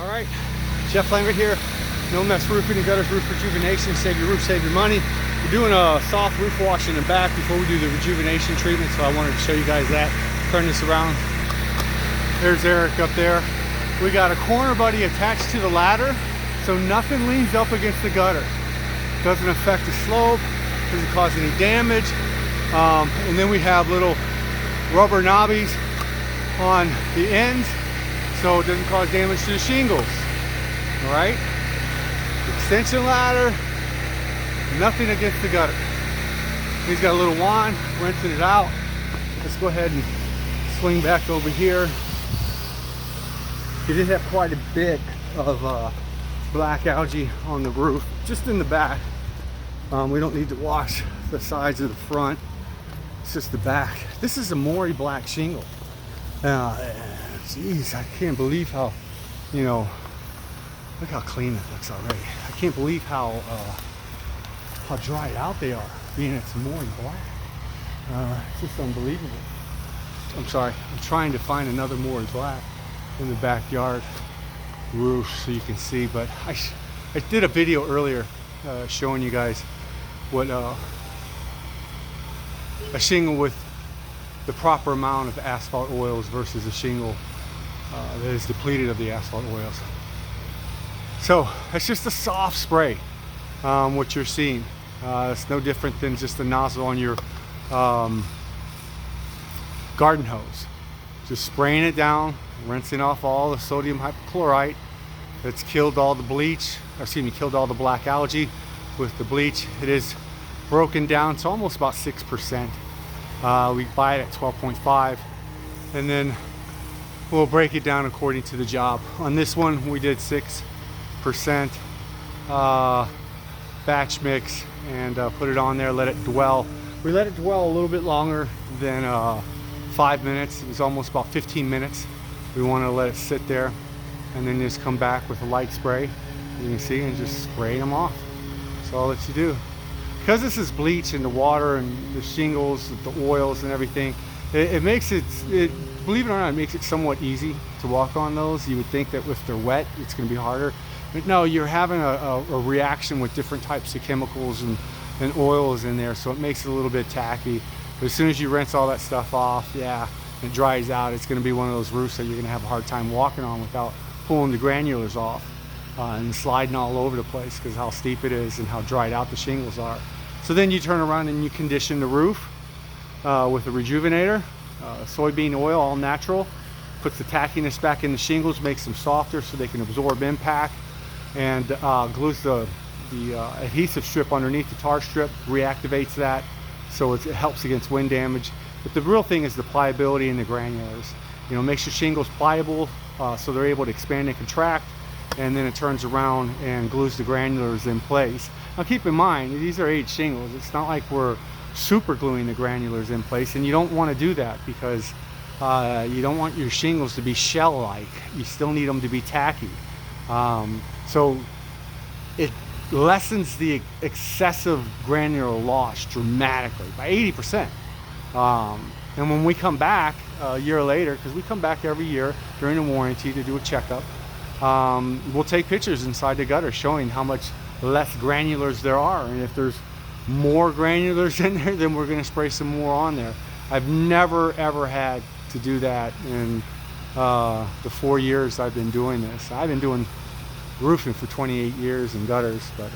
All right, Jeff Langer here. No Mess Roofing and Gutters Roof Rejuvenation. Save your roof, save your money. We're doing a soft roof wash in the back before we do the rejuvenation treatment, so I wanted to show you guys that. Turn this around. There's Eric up there. We got a corner buddy attached to the ladder, so nothing leans up against the gutter. Doesn't affect the slope, doesn't cause any damage. And then we have little rubber knobbies on the ends, so it doesn't cause damage to the shingles. All right, extension ladder, nothing against the gutter. He's got a little wand, rinsing it out. Let's go ahead and swing back over here. You did have quite a bit of black algae on the roof, just in the back. We don't need to wash the sides of the front. It's just the back. This is a Maury black shingle. Geez, I can't believe how, look how clean it looks already. I can't believe how dried out they are, being it's Maury black. It's just unbelievable. I'm sorry, I'm trying to find another Maury black in the backyard roof so you can see, but I did a video earlier showing you guys what a shingle with the proper amount of asphalt oils versus a shingle that is depleted of the asphalt oils. So it's just a soft spray, what you're seeing. It's no different than just a nozzle on your garden hose. Just spraying it down, rinsing off all the sodium hypochlorite that's killed all the bleach, or excuse me, killed all the black algae with the bleach. It is broken down to almost about 6%. We buy it at 12.5, and then we'll break it down according to the job. On this one, we did 6% batch mix and put it on there, let it dwell. We let it dwell a little bit longer than 5 minutes. It was almost about 15 minutes. We want to let it sit there and then just come back with a light spray, you can see, and just spray them off. That's all that you do. Because this is bleach in the water and the shingles, the oils and everything, it makes it, believe it or not, it makes it somewhat easy to walk on those. You would think that if they're wet, it's going to be harder. But no, you're having a reaction with different types of chemicals and oils in there, so it makes it a little bit tacky. But as soon as you rinse all that stuff off, yeah, it dries out, it's going to be one of those roofs that you're going to have a hard time walking on without pulling the granulars off and sliding all over the place because how steep it is and how dried out the shingles are. So then you turn around and you condition the roof with a rejuvenator, soybean oil, all natural. Puts the tackiness back in the shingles, makes them softer so they can absorb impact, and glues the adhesive strip underneath the tar strip, reactivates that, so it helps against wind damage. But the real thing is the pliability in the granulars. Makes your shingles pliable so they're able to expand and contract, and then it turns around and glues the granulars in place. Now keep in mind, these are aged shingles. It's not like we're super gluing the granulars in place, and you don't want to do that because you don't want your shingles to be shell-like. You still need them to be tacky. So it lessens the excessive granular loss dramatically by 80%. And when we come back a year later, because we come back every year during the warranty to do a checkup, we'll take pictures inside the gutter showing how much less granulars there are, and if there's more granulars in there, then we're going to spray some more on there. I've never ever had to do that in the 4 years I've been doing this. I've been doing roofing for 28 years and gutters, but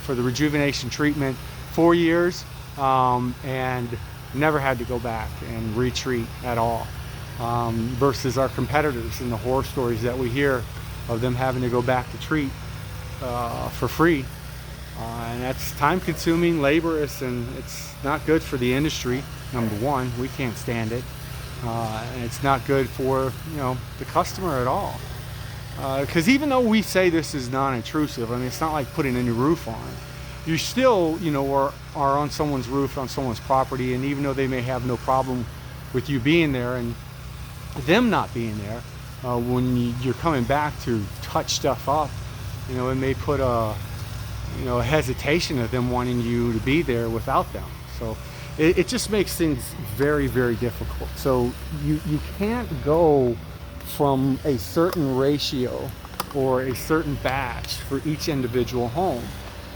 for the rejuvenation treatment, 4 years, and never had to go back and retreat at all, versus our competitors and the horror stories that we hear of them having to go back to treat for free. And that's time consuming, laborious, and it's not good for the industry. Number one, we can't stand it, and it's not good for the customer at all, because even though we say this is non-intrusive, I mean, it's not like putting a new roof on. You still are on someone's roof, on someone's property, and even though they may have no problem with you being there and them not being there, when you're coming back to touch stuff up, it may put a hesitation of them wanting you to be there without them. So it just makes things very, very difficult. So you can't go from a certain ratio or a certain batch for each individual home.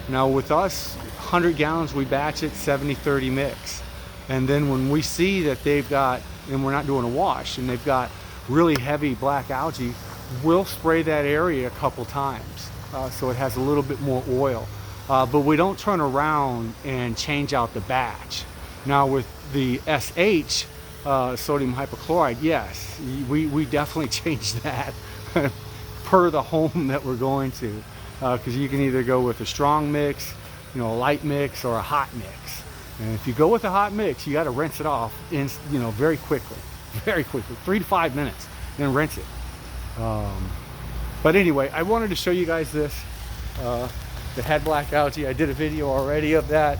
Now with us, 100 gallons, we batch it 70-30 mix. And then when we see that they've got, and we're not doing a wash, and they've got really heavy black algae, we'll spray that area a couple times so it has a little bit more oil. But we don't turn around and change out the batch. Now with the SH, sodium hypochlorite, yes, we definitely change that per the home that we're going to. Because you can either go with a strong mix, a light mix, or a hot mix. And if you go with a hot mix, you got to rinse it off very quickly, 3 to 5 minutes, then rinse it. But anyway, I wanted to show you guys this. The head black algae, I did a video already of that,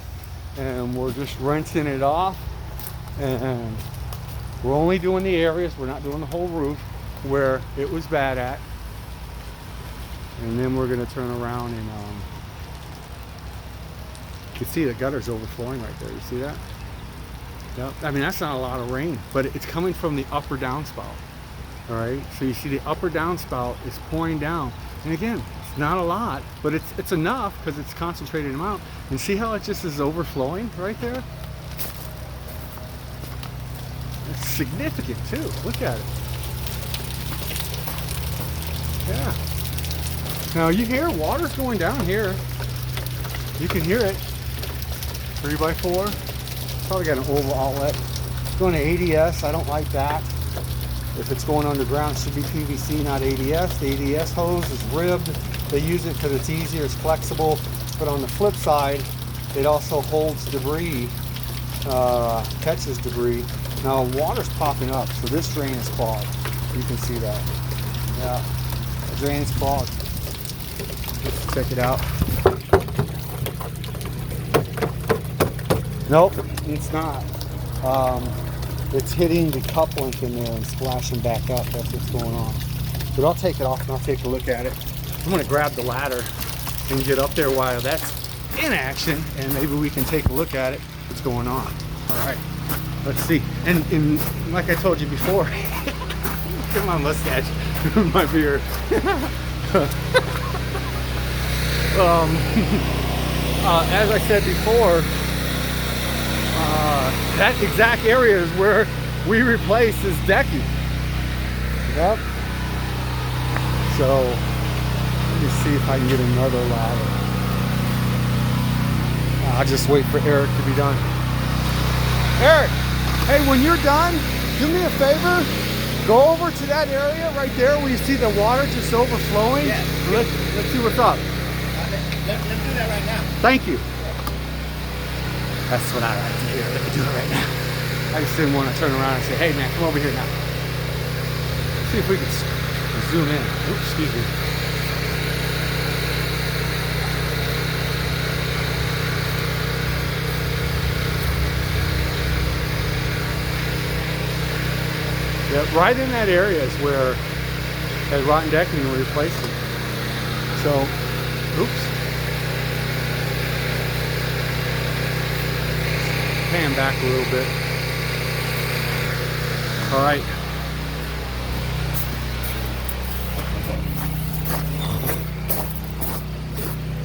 and we're just rinsing it off, and we're only doing the areas, we're not doing the whole roof where it was bad at. And then we're going to turn around and you can see the gutter's overflowing right there. You see that? Yep. I mean, that's not a lot of rain, but it's coming from the upper downspout. All right, so you see the upper downspout is pouring down, and again, it's not a lot, but it's enough because it's concentrated amount. And see how it just is overflowing right there? It's significant too. Look at it. Yeah. Now you hear water's going down here. You can hear it. 3x4. Probably got an oval outlet. It's going to ADS. I don't like that. If it's going underground, it should be PVC, not ADS. The ADS hose is ribbed. They use it because it's easier, it's flexible. But on the flip side, it also holds debris, catches debris. Now water's popping up, so this drain is clogged. You can see that. Yeah, the drain is clogged. Let's check it out. Nope, it's not. It's hitting the couplings in there and splashing back up. That's what's going on. But I'll take it off and I'll take a look at it. I'm going to grab the ladder and get up there while that's in action, and maybe we can take a look at it. What's going on? All right, let's see. And like I told you before, look at my mustache, my beard. As I said before, that exact area is where we replace this decking. Yep. So let me see if I can get another ladder. I'll just wait for Eric to be done. Eric, hey, when you're done, do me a favor. Go over to that area right there where you see the water just overflowing. Yes. Let's see what's up. Let's do that right now. Thank you. That's what I like to hear. Let me do it right now. I just didn't want to turn around and say, hey man, come over here now. Let's see if we can zoom in. Oops, excuse me. Yeah, right in that area is where that rotten decking we're replacing. So, oops. Pan back a little bit. All right.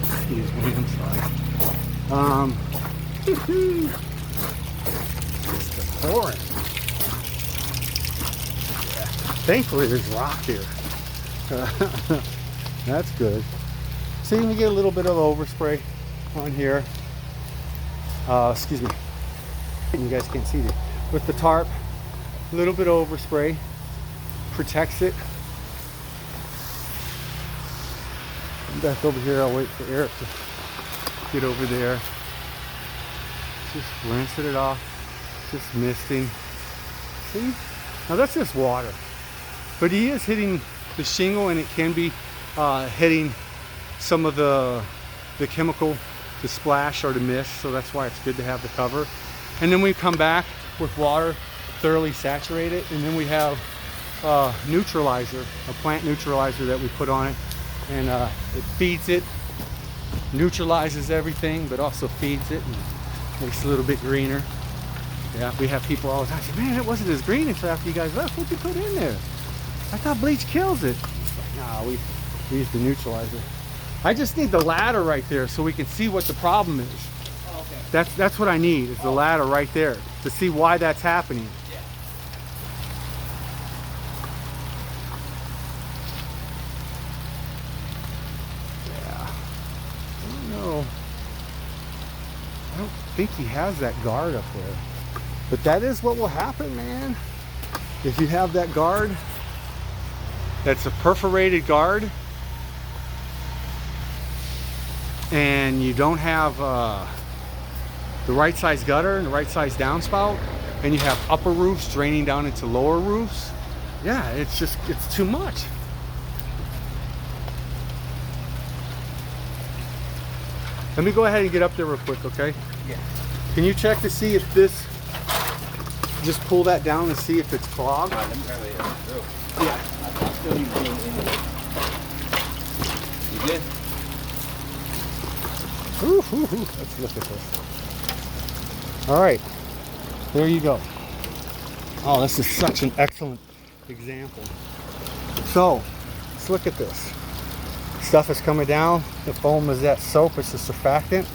Excuse me, I'm sorry. It's the pouring. Yeah. Thankfully, there's rock here. That's good. See, we get a little bit of overspray on here. Excuse me. You guys can't see it. With the tarp, a little bit of overspray protects it. I'm back over here. I'll wait for Eric to get over there. Just rinsing it off. Just misting. See? Now that's just water. But he is hitting the shingle, and it can be hitting some of the chemical to splash or to mist. So that's why it's good to have the cover. And then we come back with water, thoroughly saturate it, and then we have neutralizer, a plant neutralizer that we put on it, and it feeds it, neutralizes everything, but also feeds it and makes it a little bit greener. Yeah, we have people all the time say, man, it wasn't as green until after you guys left. What'd you put in there? I thought bleach kills it. It's like, nah, We use the neutralizer. I just need the ladder right there so we can see what the problem is. Oh, okay. That's what I need, is the ladder right there to see why that's happening. Yeah. Yeah. I don't know. I don't think he has that guard up there. But that is what will happen, man. If you have that guard, that's a perforated guard, and you don't have the right size gutter and the right size downspout, and you have upper roofs draining down into lower roofs, yeah, it's too much. Let me go ahead and get up there real quick, okay? Yeah. Can you check to see if this, just pull that down and see if it's clogged? Let me try to get through. Yeah. I still need being in it. You good? Ooh. Let's look at this. All right, there you go. Oh, this is such an excellent example. So, let's look at this. Stuff is coming down. The foam is that soap. It's a surfactant.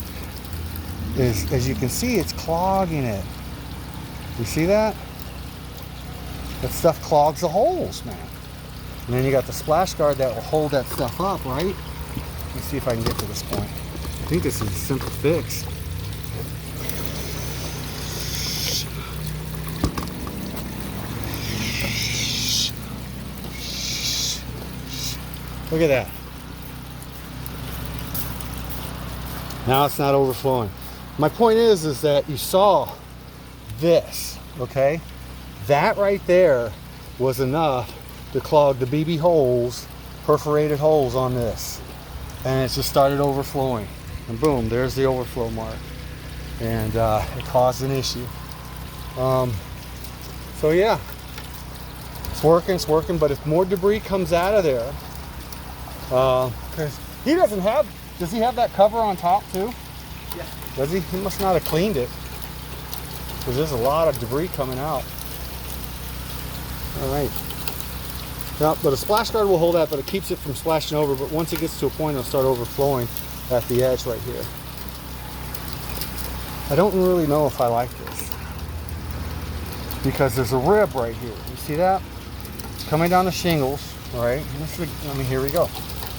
As you can see, it's clogging it. You see that? That stuff clogs the holes, man. And then you got the splash guard that will hold that stuff up, right? Let's see if I can get to this point. I think this is a simple fix. Look at that. Now it's not overflowing. My point is that you saw this, okay? That right there was enough to clog the BB holes, perforated holes on this. And it just started overflowing. And boom, there's the overflow mark. And it caused an issue. So yeah, it's working, but if more debris comes out of there, because he doesn't have, does he have that cover on top too? Yeah. Does he? He must not have cleaned it, because there's a lot of debris coming out. All right. Now, but a splash guard will hold that, but it keeps it from splashing over. But once it gets to a point, it'll start overflowing at the edge right here. I don't really know if I like this, because there's a rib right here. You see that? It's coming down the shingles, all right? I mean, here we go.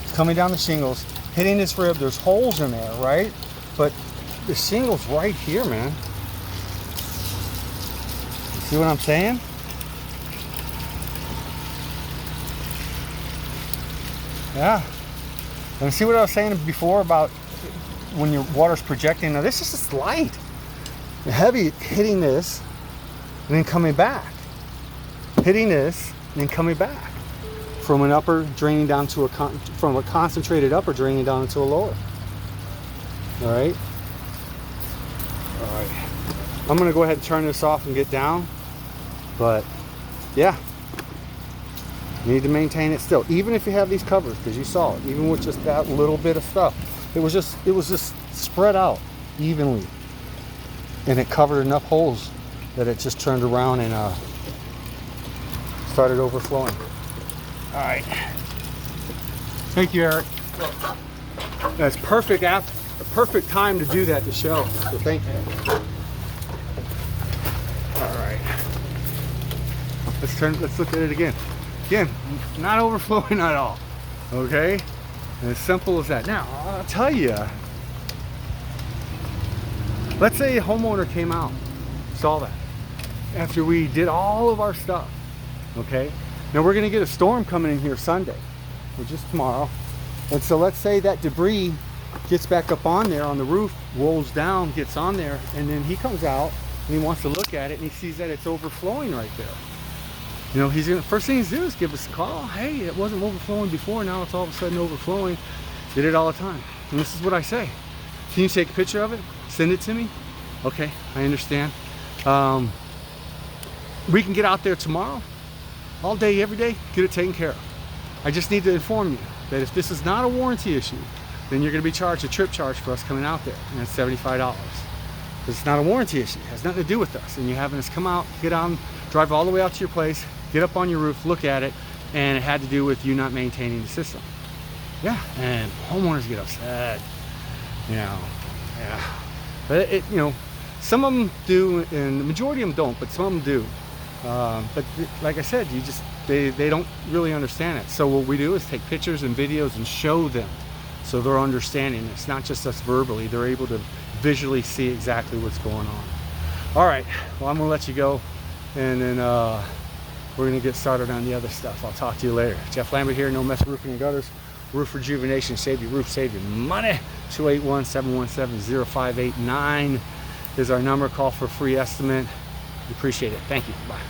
It's coming down the shingles, hitting this rib. There's holes in there, right? But the shingles right here, man. You see what I'm saying? Yeah. And see what I was saying before about when your water's projecting? Now this is just light. The heavy hitting this and then coming back. Hitting this and then coming back. From an upper draining down to from a concentrated upper draining down into a lower. All right. All right. I'm gonna go ahead and turn this off and get down. But yeah. You need to maintain it still, even if you have these covers, because you saw it, even with just that little bit of stuff. It was just spread out evenly. And it covered enough holes that it just turned around and started overflowing. All right. Thank you, Eric. That's perfect, a perfect time to do that to show. So thank you. All right. Let's look at it again. Again, not overflowing at all. Okay? And as simple as that. Now, I'll tell you, let's say a homeowner came out, saw that, after we did all of our stuff. Okay? Now we're gonna get a storm coming in here Sunday, or just tomorrow. And so let's say that debris gets back up on there on the roof, rolls down, gets on there, and then he comes out and he wants to look at it and he sees that it's overflowing right there. You know, first thing he's gonna do is give us a call. Hey, it wasn't overflowing before, now it's all of a sudden overflowing. Did it all the time. And this is what I say. Can you take a picture of it? Send it to me? Okay, I understand. We can get out there tomorrow, all day, every day, get it taken care of. I just need to inform you that if this is not a warranty issue, then you're gonna be charged a trip charge for us coming out there, and that's $75. Because it's not a warranty issue, it has nothing to do with us. And you're having us come out, get on, drive all the way out to your place, get up on your roof, look at it, and it had to do with you not maintaining the system. Yeah, and homeowners get upset, you know. Yeah, but you know, some of them do, and the majority of them don't, but some of them do. But like I said, they don't really understand it. So what we do is take pictures and videos and show them, so they're understanding. It's not just us verbally; they're able to visually see exactly what's going on. All right, well, I'm gonna let you go, and then we're gonna get started on the other stuff. I'll talk to you later. Jeff Lambert here, No Mess Roofing and Gutters. Roof Rejuvenation, save your roof, save your money. 281-717-0589 is our number. Call for a free estimate. We appreciate it. Thank you. Bye.